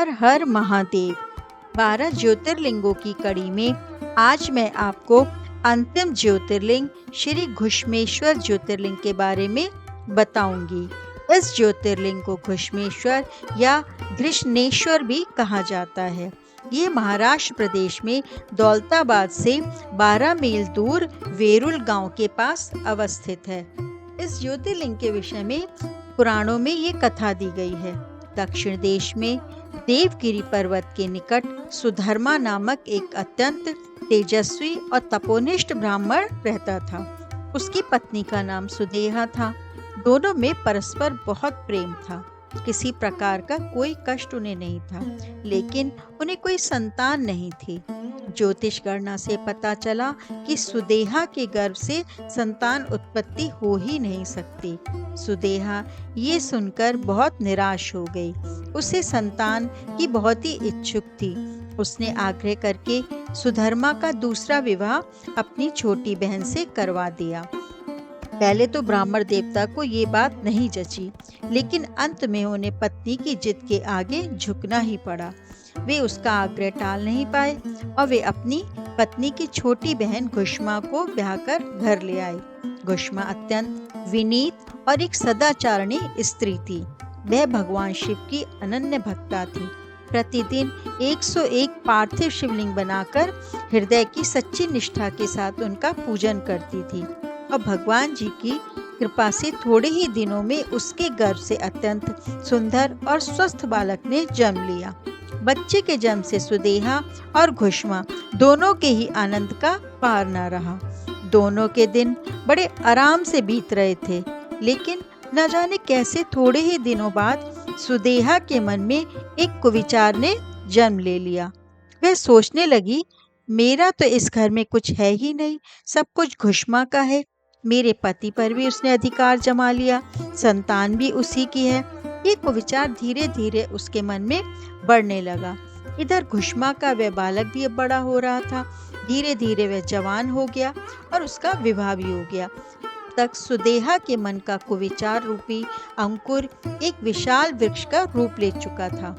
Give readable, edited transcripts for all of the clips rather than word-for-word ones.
हर हर महादेव। 12 ज्योतिर्लिंगों की कड़ी में आज मैं आपको अंतिम ज्योतिर्लिंग श्री घुश्मेश्वर ज्योतिर्लिंग के बारे में बताऊंगी। इस ज्योतिर्लिंग को घुश्मेश्वर या घृष्णेश्वर भी कहा जाता है। ये महाराष्ट्र प्रदेश में दौलताबाद से 12 मील दूर वेरुल गांव के पास अवस्थित है। इस ज्योतिर्लिंग के विषय में पुराणों में ये कथा दी गई है। दक्षिण देश में देवगिरी पर्वत के निकट सुधर्मा नामक एक अत्यंत तेजस्वी और तपोनिष्ठ ब्राह्मण रहता था। उसकी पत्नी का नाम सुदेहा था। दोनों में परस्पर बहुत प्रेम था। किसी प्रकार का कोई कष्ट उन्हें नहीं था, लेकिन उन्हें कोई संतान नहीं थी। ज्योतिष गणना से पता चला कि सुदेहा के गर्भ से संतान उत्पत्ति हो ही नहीं सकती। सुदेहा ये सुनकर बहुत निराश हो गई। उसे संतान की बहुत ही इच्छुक थी। उसने आग्रह करके सुधर्मा का दूसरा विवाह अपनी छोटी बहन से करवा दिया। पहले तो ब्राह्मण देवता को ये बात नहीं जची, लेकिन अंत में उन्हें पत्नी की जिद के आगे झुकना ही पड़ा। वे उसका आग्रह टाल नहीं पाए और वे अपनी पत्नी की छोटी बहन घुष्मा को ब्याहकर घर ले आए। घुष्मा अत्यंत विनीत और एक सदाचारणी स्त्री थी। वह भगवान शिव की अनन्य भक्ता थी। प्रतिदिन 101 पार्थिव शिवलिंग बनाकर हृदय की सच्ची निष्ठा के साथ उनका पूजन करती थी और भगवान जी की कृपा से थोड़े ही दिनों में उसके गर्भ से अत्यंत सुंदर और स्वस्थ बालक ने जन्म लिया। बच्चे के जन्म से सुदेहा और घुष्मा दोनों के ही आनंद का पार न रहा। दोनों के दिन बड़े आराम से बीत रहे थे, लेकिन न जाने कैसे थोड़े ही दिनों बाद सुदेहा के मन में एक कुविचार ने जन्म ले लिया। वह सोचने लगी, मेरा तो इस घर में कुछ है ही नहीं, सब कुछ घुष्मा का है। मेरे पति पर भी उसने अधिकार जमा लिया, संतान भी उसी की है। ये कुविचार धीरे धीरे उसके मन में बढ़ने लगा। इधर घुष्मा का वह बालक भी अब बड़ा हो रहा था। धीरे धीरे वह जवान हो गया और उसका विवाह भी हो गया। तक सुदेहा के मन का कुविचार रूपी अंकुर एक विशाल वृक्ष का रूप ले चुका था।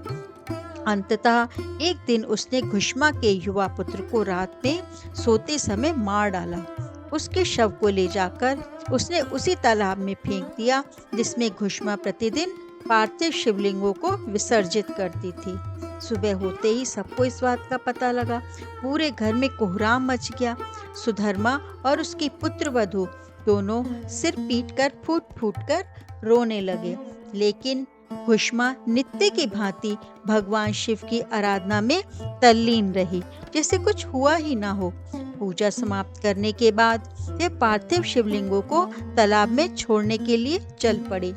अंततः एक दिन उसने घुष्मा के युवा पुत्र को रात में सोते समय मार डाला। उसके शव को ले जाकर उसने उसी तालाब में फेंक दिया जिसमें घुष्मा प्रतिदिन पार्थिव शिवलिंगों को विसर्जित करती थी। सुबह होते ही सबको इस बात का पता लगा। पूरे घर में कोहराम मच गया। सुधर्मा और उसकी पुत्र वधू दोनों सिर पीटकर फूट फूट कर रोने लगे, लेकिन घुष्मा नित्य की भांति भगवान शिव की आराधना में तल्लीन रही, जैसे कुछ हुआ ही ना हो। पूजा समाप्त करने के बाद वे पार्थिव शिवलिंगों को तालाब में छोड़ने के लिए चल पड़े।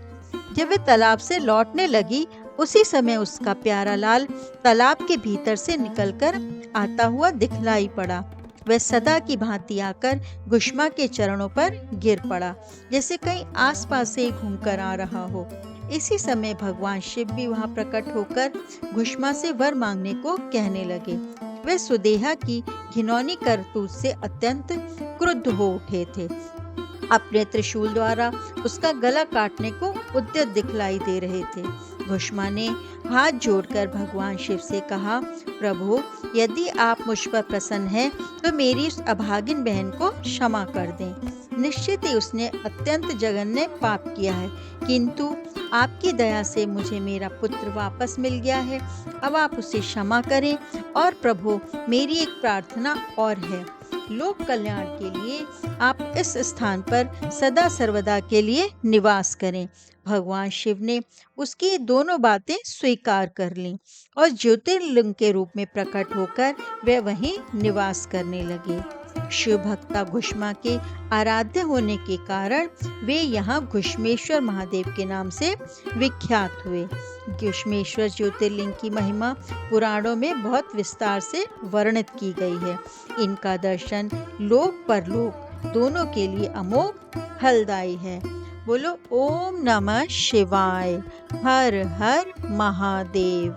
जब वे तालाब से लौटने लगी, उसी समय उसका प्यारा लाल तालाब के भीतर से निकलकर आता हुआ दिखलाई पड़ा। वह सदा की भांति आकर घुष्मा के चरणों पर गिर पड़ा, जैसे कहीं आसपास से घूमकर आ रहा हो। इसी समय भगवान शिव भी वहां प्रकट होकर घुष्मा से वर मांगने को कहने लगे। वे सुदेहा की घिनौनी करतूत से अत्यंत क्रुद्ध हो उठे थे। अपने त्रिशूल द्वारा उसका गला काटने को उद्यत दिखलाई दे रहे थे। घुष्मा ने हाथ जोड़कर भगवान शिव से कहा, प्रभु, यदि आप मुझ पर प्रसन्न हैं तो मेरी उस अभागिन बहन को क्षमा कर दें। निश्चित ही उसने अत्यंत जघन्य पाप किया है, किंतु आपकी दया से मुझे मेरा पुत्र वापस मिल गया है। अब आप उसे क्षमा करें। और प्रभु, मेरी एक प्रार्थना और है, लोक कल्याण के लिए आप इस स्थान पर सदा सर्वदा के लिए निवास करें। भगवान शिव ने उसकी दोनों बातें स्वीकार कर लीं और ज्योतिर्लिंग के रूप में प्रकट होकर वे वहीं निवास करने लगे। शिव भक्ता घुष्मा के आराध्य होने के कारण वे यहाँ घुश्मेश्वर महादेव के नाम से विख्यात हुए। घुश्मेश्वर ज्योतिर्लिंग की महिमा पुराणों में बहुत विस्तार से वर्णित की गई है। इनका दर्शन लोक परलोक दोनों के लिए अमोघ फलदायी है। बोलो ओम नमः शिवाय। हर हर महादेव।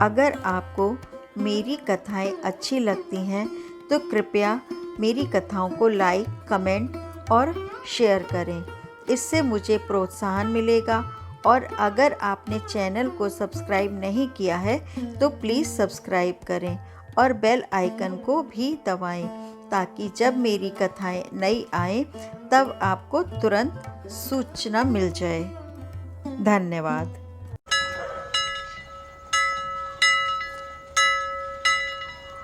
अगर आपको मेरी कथाएं अच्छी लगती हैं तो कृपया मेरी कथाओं को लाइक, कमेंट और शेयर करें। इससे मुझे प्रोत्साहन मिलेगा और अगर आपने चैनल को सब्सक्राइब नहीं किया है तो प्लीज़ सब्सक्राइब करें और बेल आइकन को भी दबाएं, ताकि जब मेरी कथाएं नई आएं तब आपको तुरंत सूचना मिल जाए। धन्यवाद।